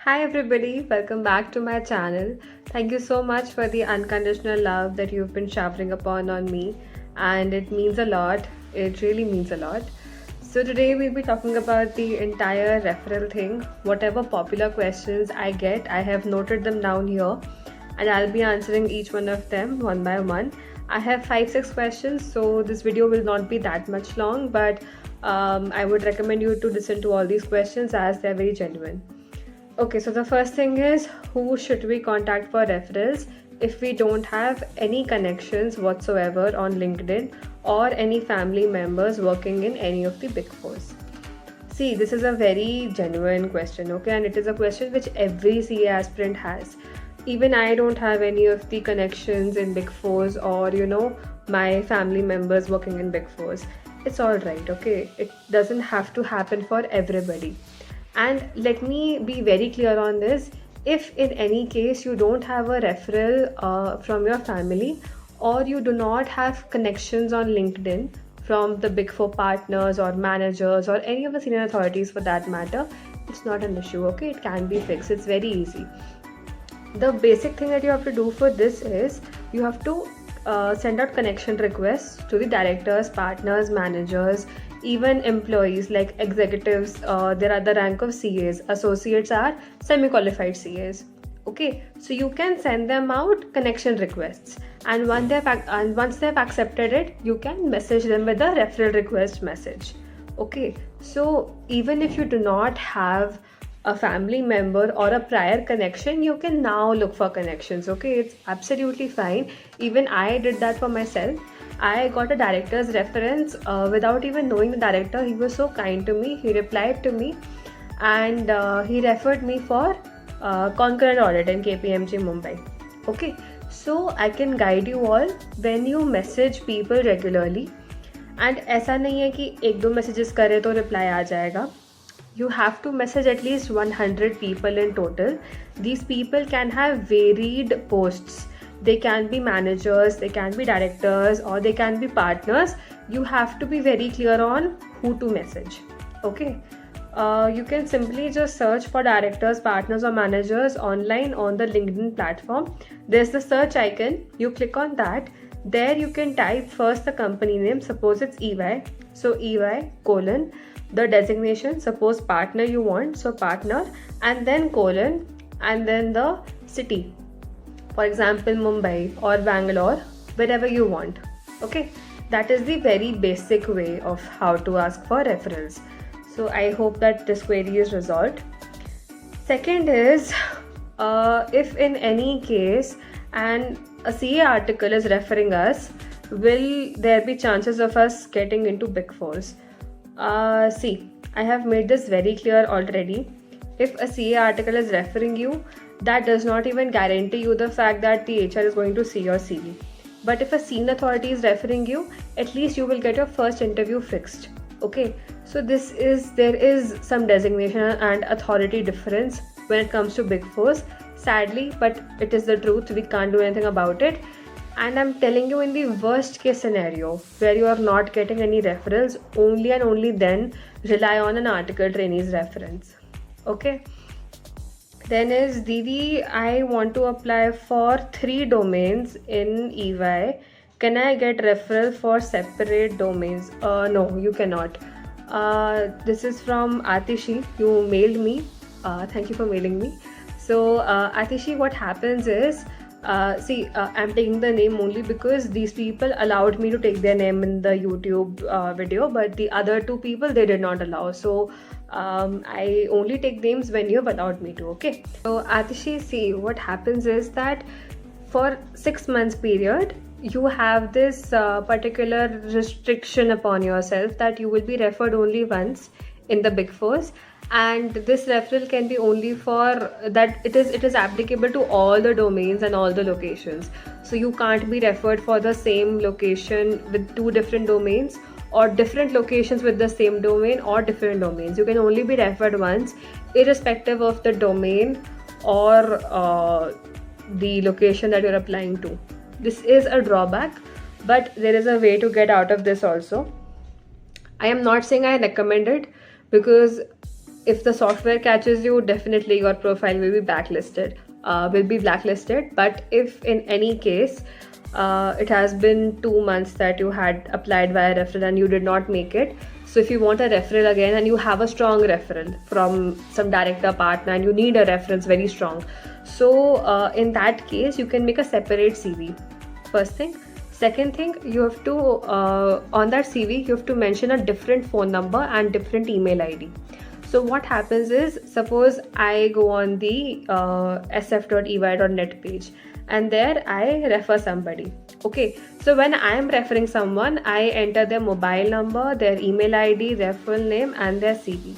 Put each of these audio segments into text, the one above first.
Hi everybody, welcome back to my channel. Thank you so much for the unconditional love that you've been showering upon on me, and it means a lot. It really means a lot. So today we'll be talking about the entire referral thing. Whatever popular questions I get, I have noted them down here and I'll be answering each one of them one by one. I have 5-6 questions, so this video will not be that much long, but I would recommend you to listen to all these questions as they're very genuine. Okay, so the first thing is, who should we contact for referrals if we don't have any connections whatsoever on LinkedIn or any family members working in any of the big fours? See, this is a very genuine question, okay, and it is a question which every CA aspirant has. Even I don't have any of the connections in big fours or my family members working in big fours. It's all right, okay, it doesn't have to happen for everybody. And let me be very clear on this. If in any case you don't have a referral from your family, or you do not have connections on LinkedIn from the big four partners or managers or any of the senior authorities for that matter, it's not an issue, okay? It can be fixed. It's very easy. The basic thing that you have to do for this is you have to send out connection requests to the directors, partners, managers, even employees like executives. There are the rank of CAs. Associates are semi-qualified CAs. Okay, so you can send them out connection requests, and once they've accepted it, you can message them with a referral request message. Okay, so even if you do not have a family member or a prior connection, you can now look for connections. Okay, it's absolutely fine. Even I did that for myself. I got a director's reference without even knowing the director. He was so kind to me. He replied to me and he referred me for concurrent audit in KPMG Mumbai. Okay, so I can guide you all when you message people regularly. And ऐसा नहीं है कि एक दो messages करे तो reply आ जाएगा. You have to message at least 100 people in total. These people can have varied posts. They can be managers, they can be directors, or they can be partners. You have to be very clear on who to message. Okay. You can simply just search for directors, partners, or managers online on the LinkedIn platform. There's the search icon. You click on that. There you can type first the company name. Suppose it's EY. So EY : the designation. Suppose partner you want. So partner, and then : and then the city. For example, Mumbai or Bangalore, wherever you want. Okay, that is the very basic way of how to ask for referrals. So I hope that this query is resolved. Second is, if in any case and a CA article is referring us, will there be chances of us getting into big fours? See, I have made this very clear already. If a CA article is referring you, that does not even guarantee you the fact that the HR is going to see your CV. But if a senior authority is referring you, at least you will get your first interview fixed. Okay, so there is some designation and authority difference when it comes to big fours, sadly, but it is the truth. We can't do anything about it. And I'm telling you, in the worst case scenario where you are not getting any referrals, only and only then rely on an article trainee's reference. Okay. Then is, Didi, I want to apply for 3 domains in EY. Can I get referral for separate domains? No, you cannot. This is from Atishi. You mailed me. Thank you for mailing me. So Atishi, what happens is, I'm taking the name only because these people allowed me to take their name in the YouTube video, but the other 2 people, they did not allow. So I only take names when you have allowed me to. Okay, so Atishi, see, what happens is that for 6 months period, you have this particular restriction upon yourself that you will be referred only once in the big fours, and this referral can be only for that. It is applicable to all the domains and all the locations. So you can't be referred for the same location with 2 different domains, or different locations with the same domain, or different domains. You can only be referred once, irrespective of the domain or the location that you're applying to. This is a drawback, but there is a way to get out of this also. I am not saying I recommend it, because if the software catches you, definitely your profile will be blacklisted. But if in any case it has been 2 months that you had applied via referral and you did not make it, so if you want a referral again and you have a strong referral from some director partner and you need a reference very strong, so in that case you can make a separate CV. First thing. Second thing, you have to on that CV you have to mention a different phone number and different email ID. So what happens is, suppose I go on the sf.ey.net page and there I refer somebody. Okay, so when I am referring someone, I enter their mobile number, their email ID, their full name and their CV.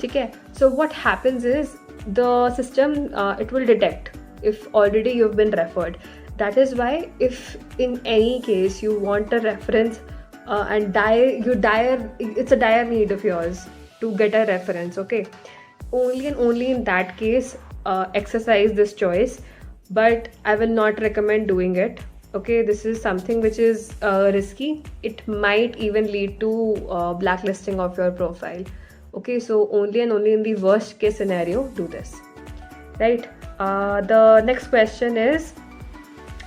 Okay, so what happens is the system it will detect if already you've been referred. That is why if in any case you want a reference and it's a dire need of yours to get a reference, okay, only and only in that case exercise this choice, but I will not recommend doing it. Okay, this is something which is risky. It might even lead to blacklisting of your profile. Okay, so only and only in the worst case scenario do this, right? The next question is,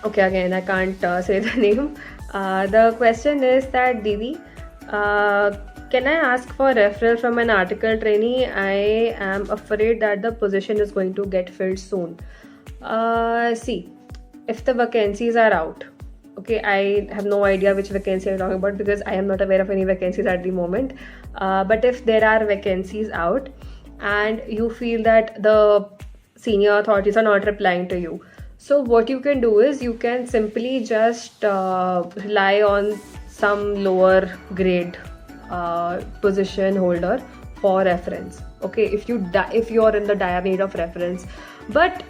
okay, again I can't say the name. The question is that, Didi, can I ask for referral from an article trainee? I am afraid that the position is going to get filled soon. See, if the vacancies are out, okay, I have no idea which vacancy I'm talking about because I am not aware of any vacancies at the moment. But if there are vacancies out and you feel that the senior authorities are not replying to you, so what you can do is you can simply just rely on some lower grade position holder for reference. Okay, if you are in the dire need of reference. But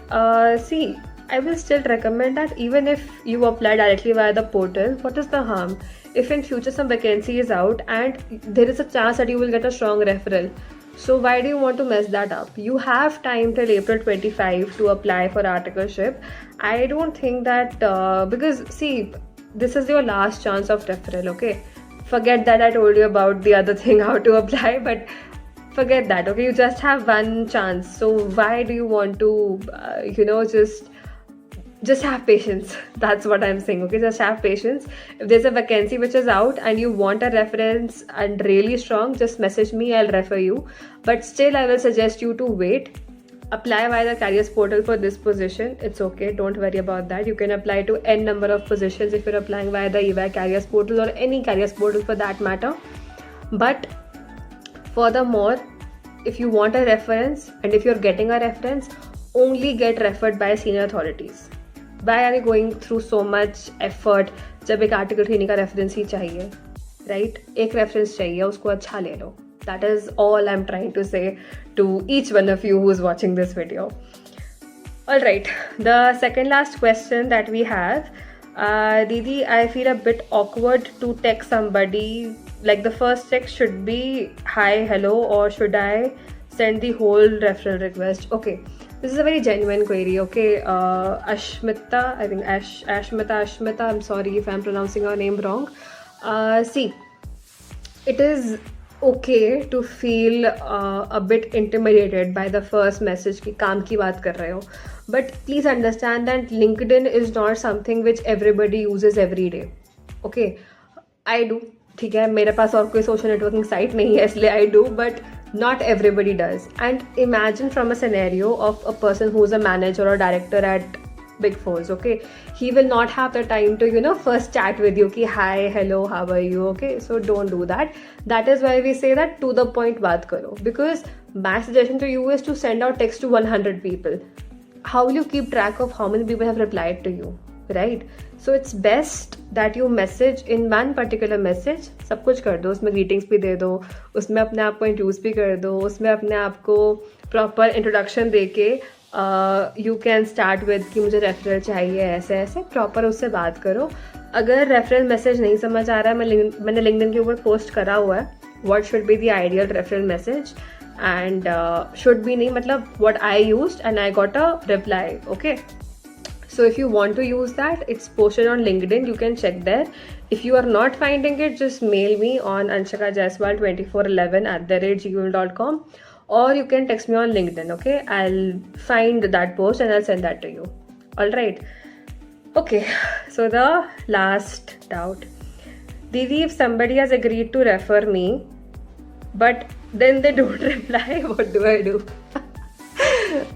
see, I will still recommend that even if you apply directly via the portal, what is the harm? If in future some vacancy is out and there is a chance that you will get a strong referral, so why do you want to mess that up? You have time till April 25 to apply for articleship. I don't think that because see, this is your last chance of referral. Okay, forget that I told you about the other thing, how to apply, but forget that. Okay, you just have one chance, so why do you want to just have patience. That's what I'm saying. Okay, just have patience. If there's a vacancy which is out and you want a reference and really strong, just message me, I'll refer you. But still, I will suggest you to wait. Apply via the careers portal for this position. It's okay, don't worry about that. You can apply to n number of positions if you're applying via the EY careers portal or any careers portal for that matter. But furthermore, if you want a reference and if you're getting a reference, only get referred by senior authorities. Why are you going through so much effort जब एक article training का reference ही चाहिए, right? एक reference चाहिए, उसको अच्छा ले लो. That is all I'm trying to say to each one of you who's watching this video. Alright, the second last question that we have, Didi, I feel a bit awkward to text somebody. Like the first text should be hi, hello, or should I send the whole referral request? Okay. This is a very genuine query, okay? Ashmita, I think Ashmita, I'm sorry if I'm pronouncing your name wrong. See, it is okay to feel a bit intimidated by the first message कि काम की बात कर रहे हो. But please understand that LinkedIn is not something which everybody uses every day. Okay, I do. ठीक है, मेरे पास और कोई social networking site नहीं है इसलिए I do, but not everybody does. And imagine from a scenario of a person who's a manager or director at Big Fours, okay? He will not have the time to, first chat with you, ki hi, hello, how are you, okay? So don't do that. That is why we say that to the point baat karo. Because my suggestion to you is to send out text to 100 people. How will you keep track of how many people have replied to you, right? So it's best that you message in one particular message. सब कुछ कर दो, उसमें greetings भी दे दो, उसमें अपने आप को introduce भी कर दो, उसमें अपने आप को proper introduction दे के you can start with कि मुझे referral चाहिए, ऐसे ऐसे proper उससे बात करो. अगर referral message नहीं समझ आ रहा है, मैंने LinkedIn के ऊपर post करा हुआ है what should be the ideal referral message and should be नहीं मतलब what I used and I got a reply, okay? So if you want to use that, it's posted on LinkedIn. You can check there. If you are not finding it, just mail me on anshikajaiswal2411@gmail.com. or you can text me on LinkedIn. Okay, I'll find that post and I'll send that to you. All right. Okay, so the last doubt. Didi, if somebody has agreed to refer me, but then they don't reply, what do I do?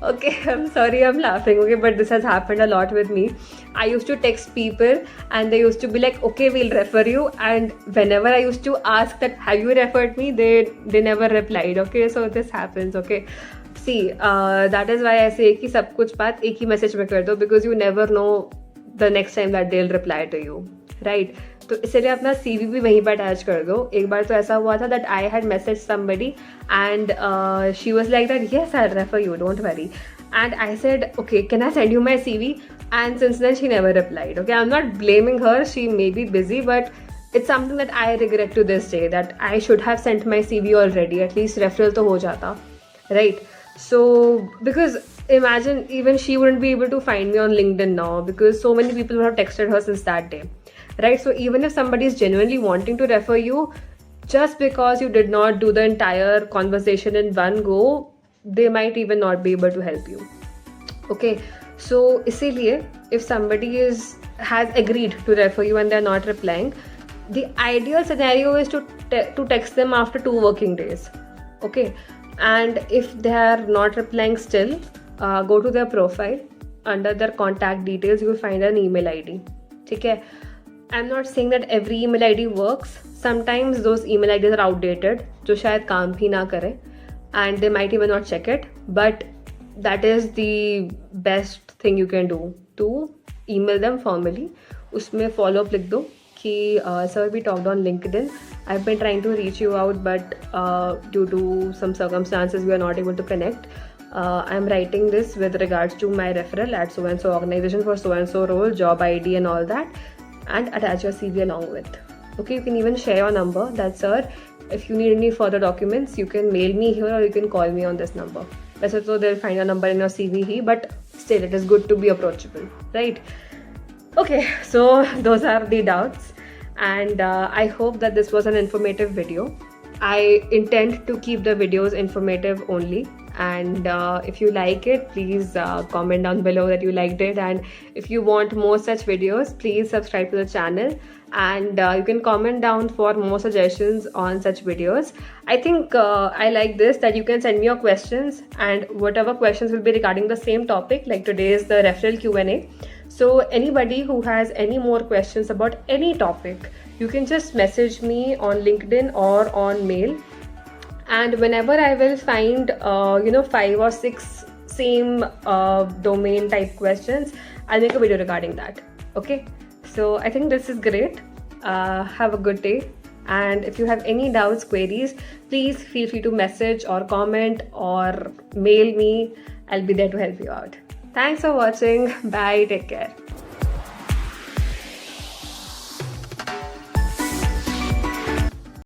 Okay, I'm sorry I'm laughing, okay, but this has happened a lot with me. I used to text people and they used to be like, okay, we'll refer you, and whenever I used to ask that have you referred me, they never replied. Okay, so this happens. Okay, see, that is why I say कि सब कुछ बात एक ही message में कर दो, because you never know the next time that they'll reply to you, right? तो इसलिए अपना CV भी वहीं पर अटैच कर दो. एक बार तो ऐसा हुआ था that I had messaged somebody and she was like that, yes, I'll refer you, don't worry. And I said, okay, can I send you my CV? And since then she never replied. Okay, I'm not blaming her, she may be busy, but it's something that I regret to this day, that I should have sent my CV already. At least referral to ho jata, right? So because imagine, even she wouldn't be able to find me on LinkedIn now, because so many people would have texted her since that day, right? So even if somebody is genuinely wanting to refer you, just because you did not do the entire conversation in one go, they might even not be able to help you. Okay, so isliye, if somebody has agreed to refer you and they're not replying, the ideal scenario is to text them after 2 working days. Okay, and if they are not replying still, go to their profile. Under their contact details you will find an email ID. Okay, I'm not saying that every email ID works. Sometimes those email IDs are outdated, जो शायद काम ही ना करे, and they might even not check it. But that is the best thing you can do, to email them formally. उसमें follow up लिख दो कि sir, we talked on LinkedIn. I've been trying to reach you out, but due to some circumstances we are not able to connect. I'm writing this with regards to my referral at so and so organization for so and so role, job ID and all that, and attach your CV along with. Okay, you can even share your number. That's sir, if you need any further documents, you can mail me here or you can call me on this number. वैसे तो they'll find a number in your CV he, but still it is good to be approachable, right? Okay, so those are the doubts, and I hope that this was an informative video. I intend to keep the videos informative only, and if you like it, please comment down below that you liked it, and if you want more such videos, please subscribe to the channel, and you can comment down for more suggestions on such videos. I think I like this, that you can send me your questions, and whatever questions will be regarding the same topic, like today is the referral Q&A. So anybody who has any more questions about any topic, you can just message me on LinkedIn or on mail, and whenever I will find 5 or 6 same domain type questions, I'll make a video regarding that. Okay, so I think this is great. Have a good day, and if you have any doubts, queries, please feel free to message or comment or mail me. I'll be there to help you out. Thanks for watching. Bye, take care.